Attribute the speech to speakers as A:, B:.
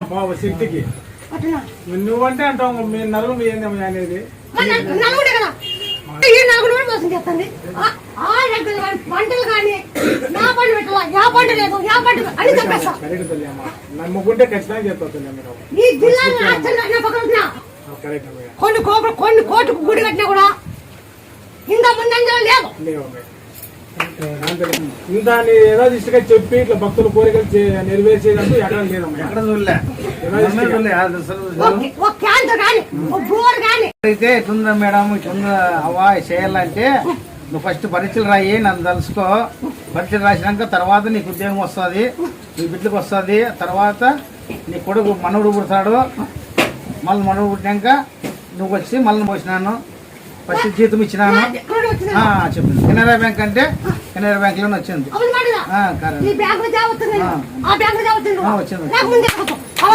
A: బాబు సిట్టికి
B: అట్లా
A: నువ్వంటే అంటావు మీ నలుగురు ఏంది అనేది
B: నలుగురే కదా ఈ నలుగురు కూడా మోసం చేస్తుంది పంటలు కానీ నా పంట పెట్టాలా యా పంట లేదు యా పంట అని చెప్పేస్తా
A: కరెక్ట్ తల్లి అమ్మ నమ్ముకుంటే ఖచ్చితంగా చెప్తా మీరు
B: ఈ జిల్లాలో పక్కన
A: కరెక్ట్
B: కొన్ని కోట్లు గుడి కట్టినా కూడా ఇంకా ముందంజలో లేదు
A: ఇంకా ఏదో ఇష్టగా చెప్పి ఇట్లా భక్తుల కోరికలు నెరవేర్చేదంటూ ఎక్కడ లేదమ్మా ఎక్కడ
C: అయితే ఇట్లుందా మేడం ఇట్లుందా అవ్వా చేయాలంటే నువ్వు ఫస్ట్ పరీక్షలు రాయి నన్ను తెలుసుకో పరీక్షలు రాసినాక తర్వాత నీకు ఉద్యోగం వస్తుంది నీ బిడ్డకు వస్తుంది తర్వాత నీ కొడుకు మనవుడు పుడతాడు మళ్ళీ మనవుడు పుట్టినాక నువ్వు వచ్చి మళ్ళీ పోసినాను ఫస్ట్ జీతం ఇచ్చినాను చెప్పండి కెనరా బ్యాంక్ అంటే కెనరా బ్యాంక్ లోనే వచ్చింది
B: వచ్చింది